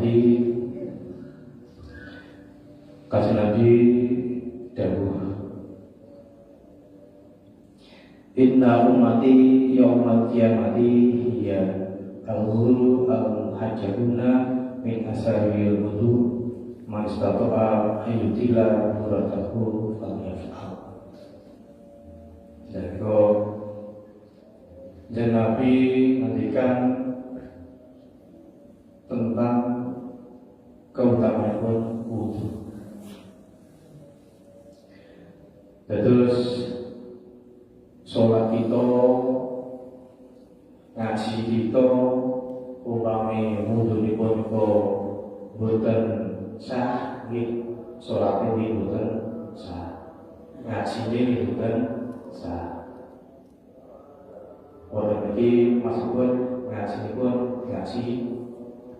hormati Kanjeng Nabi dawuh, inna ummati yaumal qiyamati hiya al-ghuru al-hajjabuna min asaril wudu man istata'a ayyutila muratahu falyaf'al. Dan Nabi menghentikan tentang keutamaan wudu. Terus sholat kita, ngaji kita, umpami wudunipun kok boten sah, sholat ini boten sah, ngaji ini boten sah. Orang ini masukun ngaji pun ngaji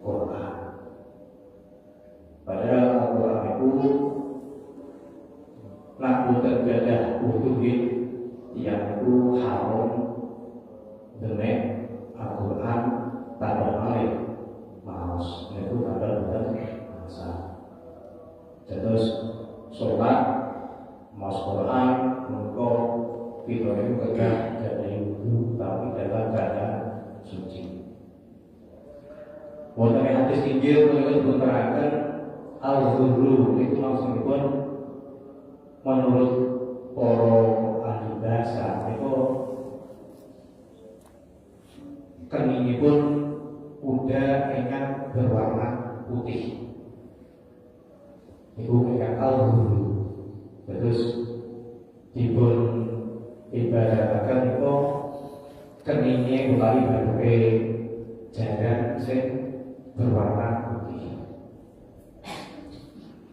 Quran. Padahal Al-Quran itu nak boten gadah wudu yang itu haram demek Al-Quran pada malik maus itu pada boten masa. Terus sholat maus Quran mengko kita itu gadah wudu tapi dalam keadaan suci. Wonten hadis Injil menika diterangkan al-ghurru itu maksudipun menurut para ahli bahasa itu keningipun kuda ingkang berwarna putih. Iku ingkang al-ghurru. Terus dipun ibarataken itu keningnya utawi baluke jaran sing berwarna putih.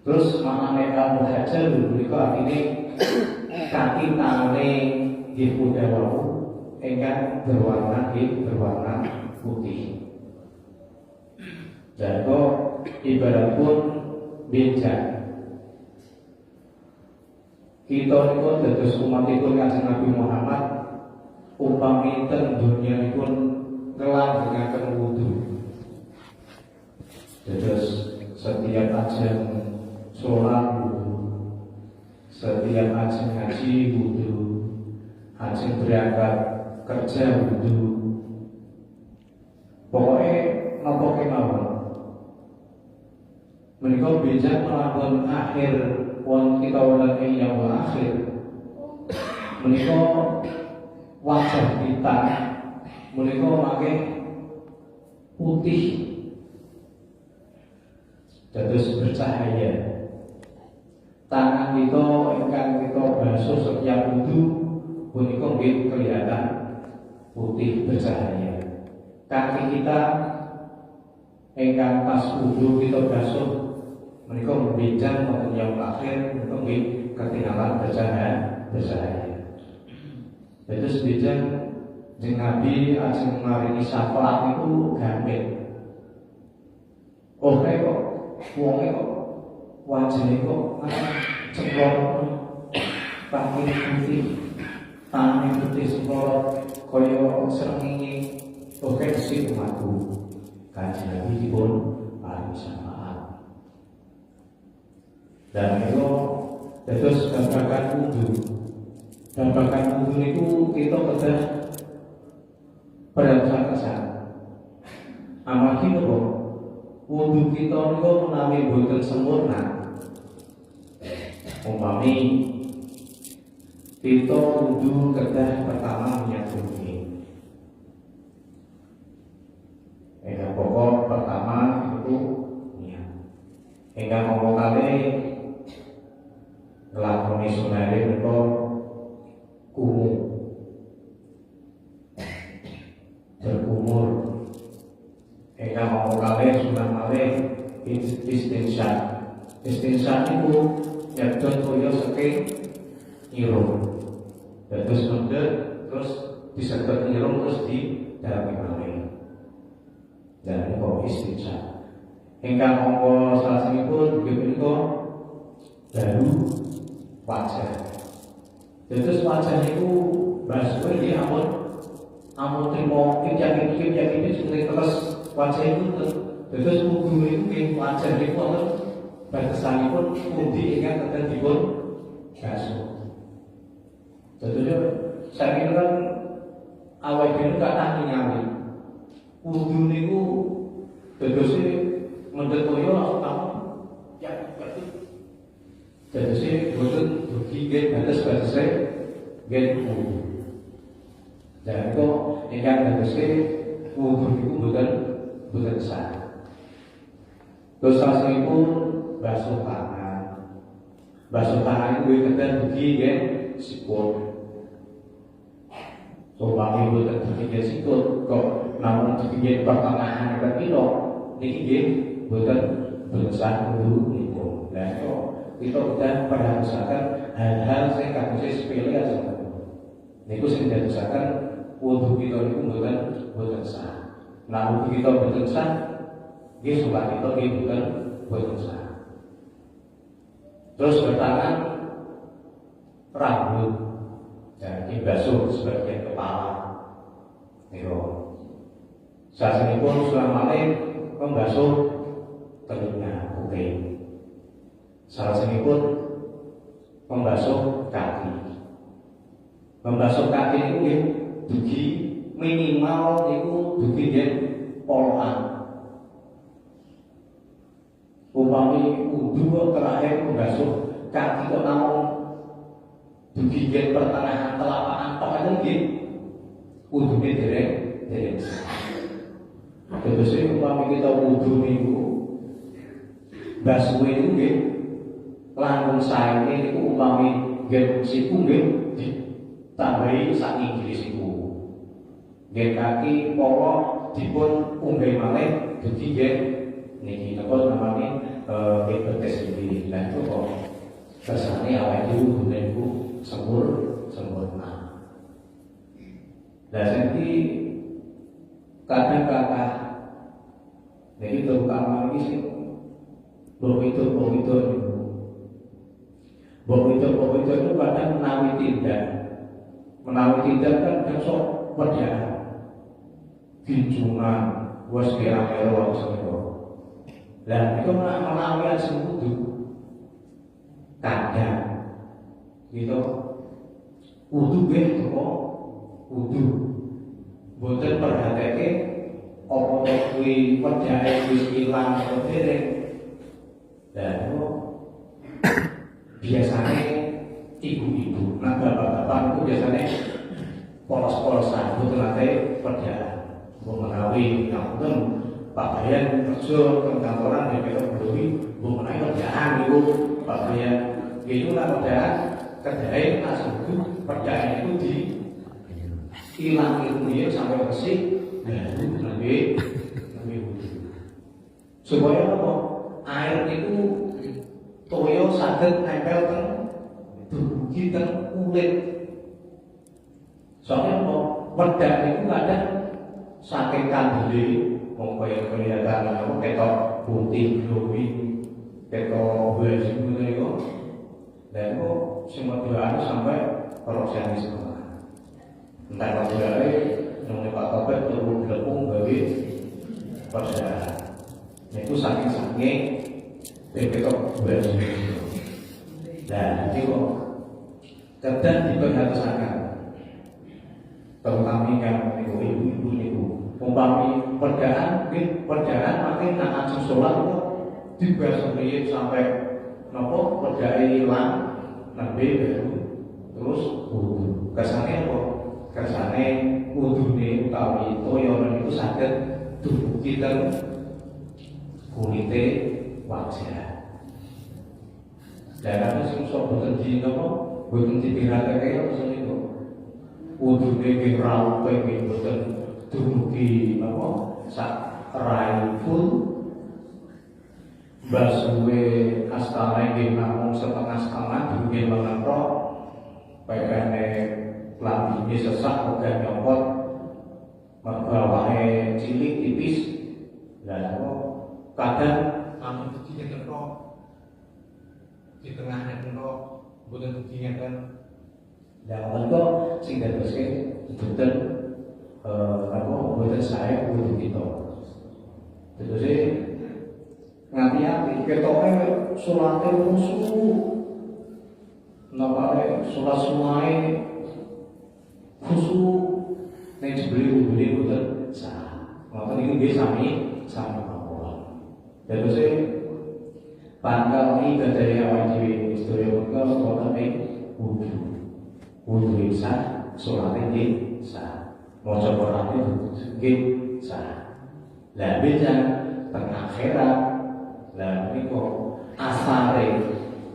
Terus maknane al-muhajjal menika artine kaki tangane nggih kuda wau ingkang berwarna putih. Dan kok ibaratipun becak. Kita niku dados umatipun Kanjeng Nabi Muhammad upami ten dunya pun ngelanggengaken wudu. Terus setiap ajeng sholat wudu, setiap ajeng ngaji wudu, ajeng berangkat kerja wudu. Pokoknya napa kemawon. Menika bijak melampun akhir wong kita wonten ing yaumul akhir. Menika wajah kita menika mangke putih terus bercahaya. Tangan kita ingkang kita basuh setiap wudu punika nggih kelihatan putih bercahaya. Kaki kita ingkang pas wudu kita basuh menika benjang wonten yaumul akhir menika nggih ketinggalan bercahaya. Terus bijak jeung Nabi ajeng maringi syafaat niku gampil. Oh kok wonge kok wajane kok ceklok pati putih, tangan putih ceklok kaya srengenge. Oke sing umatku. Kanjeng Nabi dipun paring syafaat. Dan itu terus babagan wudu. Babagan wudu itu kita kedah berdasar amargi nopo wudu kita niku menawi boten sempurna. Umpami kita wudu kedah pertama nyatune. Yang pokok pertama itu niat. Hingga ngomong kali ngelakoni sunare niku berkumur. Hingga ngomong kali sunah malih istinsya. Istinsya itu nyedot toyo saking irung. Terus mendhet terus disedot irung terus di dalam malih. Dan niku istinsya. Hingga ngomong salah satu niku baru wajah. Terus wajah itu basuh dia amun trimo kejadian ini seperti terus wajah itu terus wudu itu wajah itu batasanipun pundi ingkang kedah dipun basuh. Tentunya saya kira kan awal dhewe kathah ningali wudu niku tegese mendhet toyo apa ya berarti tegese boten dugi nggih batas-batase nggih wudu. Dan itu ingkang tegese wudu niku boten sah. Terus salajengipun basuh tangan. Basuh tangan itu kedah dugi nggih sikut. Soalnya itu terkait sikut kok namun terkait pertengahan dan itu niki nggih boten besar dulu niku. Nah kok kita udah perhatikan hal-hal sing kados sepele aja. Niku sing dadosaken wudu kita niku boten sah. Nah wudu kita boten sah nggih salat kita nggih boten sah. Terus bertangan rambut. Jadi basuh sebagian kepala. Niku. Sasenipun selamane membasuh telinga, kuping. Sasenipun membasuh kaki. Membasuh kaki niku nggih dugi minimal niku dugi nggih polokan. Upami wudu terakhir membasuh kaki kok namung dugi nggih pertengahan telapak tok aja nggih wudune dereng. Terus upami kita wudu niku basuhe niku nggih langkung saene niku upami nggih siku nggih ditambahi sak Inggris iku. Nggih kaki polo dipun unggah malih dugi nggih niki napa namane nggih betes iki. Lah itu kok kersane awake dhewe wudune niku sempurna. Nah, jadi kadang-kadang jadi terutama ini sih bahwa itu itu kadang menawi tidak kan besok perjalanan ginjungan was kira-kira waktu itu. Dan itu menawi asal wudu kadang gitu wudu nggih kok wudu boten perhatike apa kuwi wedhae wis ilang apa dereng. Dan biasanya ibu-ibu nah bapak-bapak itu biasanya polos-polosan boten nate perjalanan menawi ngapunten Pak Bayan kerja teng kantoran DPR Bumi mbok menawi kerjaan niku Pak Bayan itu lah kerjaan kerjain asal itu perjalanan itu di hilang itu dia sampai bersih dan lebih supaya apa air itu toyo saged nempel teng dugi teng kulit. Soalnya apa wedak itu kadang saking kandele wong kaya kelihatan apa ketok putih glowing ketok baju niku. Dan kok semua doa sampai peroksian semua. Entah apa doa yang Pak Topet perlu dilepung bagi perjalanan. Itu saking kita baju. Dan itu kok kadang diperhatikan. Terutama yang ibu-ibu itu, umpami perjalanan makin nak ajeng sholat itu dibasuh sampai nopo perjai hilang nabi baru terus wudu. Kersane apa? Kersane wudune utawi toyo itu saged dumugi teng kulite wajah. Dan apa sing sok boten di napa? Boten dipiratake apa sing niku. Wudune nggih raupe nggih boten dumugi napa? Sak rai full. Basuhe astana nggih namung setengah nggih mengentok pekane lambine sesak uga nyopot bawahe cilik tipis. Lah kadang amun iki kentok di tengah kentok boten dugi ngeten. Lah menika sing dadoske boten boten sae kudu kita. Terus ngati-ngati ketoke salate khusyuk. Napane salat sunnahe khusyuk nek dibeli ubune boten sah. Ngoten iki nggih sami mawon. Terus pangkal ibadah awake dhewe sedaya menika wonten ing wudu. Wudu sah, salate nggih sah. Maca Qur'ane nggih sah. Lah beda teng akhirat lah menika asare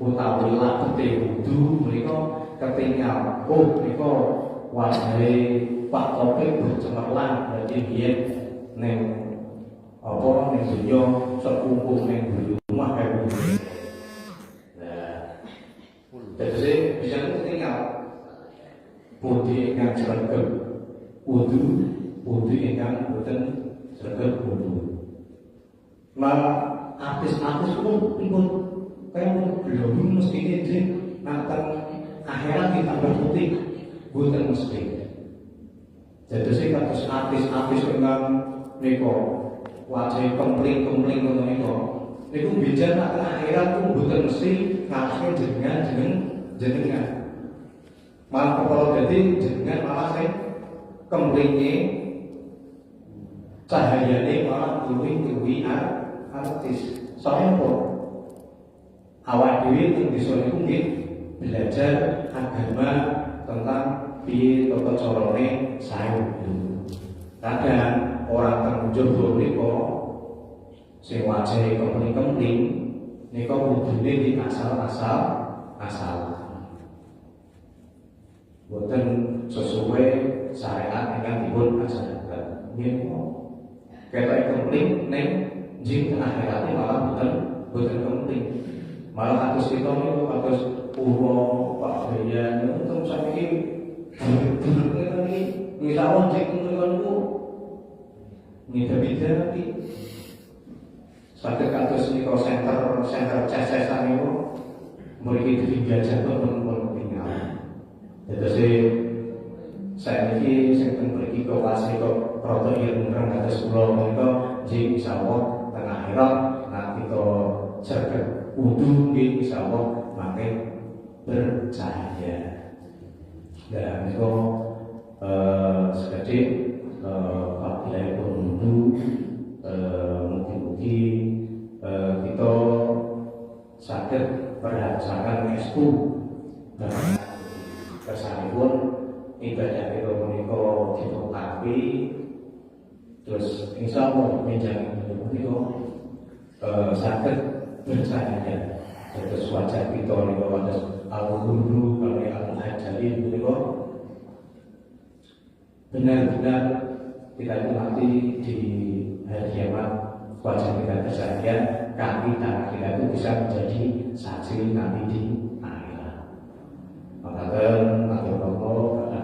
utawi labete wudu menika ketinggal. Oh menika wajahe Pak Topik bercemerlang berarti biyen ning apa ning dunya sekumpul ning rumah kaya wudu. Lah terus bisa ketinggal budi ingkang sregep wudu ingkang boten sregep wudu. Malah artis-artis pun ikut kayak belum mesti ini nonton akhirat ditambah putih bukan mesti. Jadi saya kata artis-artis dengan niko wajah kempling dengan niko bicara tentang akhirat pun bukan mesti ngasih jenengan. Malah kalau jadi jenengan malah saya kemplingnya cahayanya malah luwih artis. Soalnya apa? Awak dhewe teng desa niku nggih belajar agama tentang piye tata carane sae wudu. Kadang orang teng njero niku sing wajahe kempling nika wudune di asal. Boten sesuai syariat ingkang dipun ajarkan. Nggih ketok kempling ning jing akhirat malah boten kempling. Malah kados kita niku kados Purwo Pak Bayan untuk saiki bener-bener iki ngisawon jek niku beda-beda iki. Saged kados nika center cesesan niku mriki dijajah pun tinggal. Terus saya ini sing teng mriki kok wasih kok rada ireng kados kula menika jek insyaallah teng akhirat nanti kita saged wudu nggih insyaallah mangke bercahaya. Dan itu sekedhik fadilahipun wudu mugi-mugi kita saged merasakan estu kesanipun ibadah kita menika ditokapi terus insyaallah menjadi menika saged bercahaya. Terus wajah kita niku wonten al-ghuru kali al-hajali niku benar-benar kita nikmati di hari kiamat. Wajah kita bercahaya, kaki tangan kita itu bisa menjadi saksi nanti di akhirat. Maka atur kata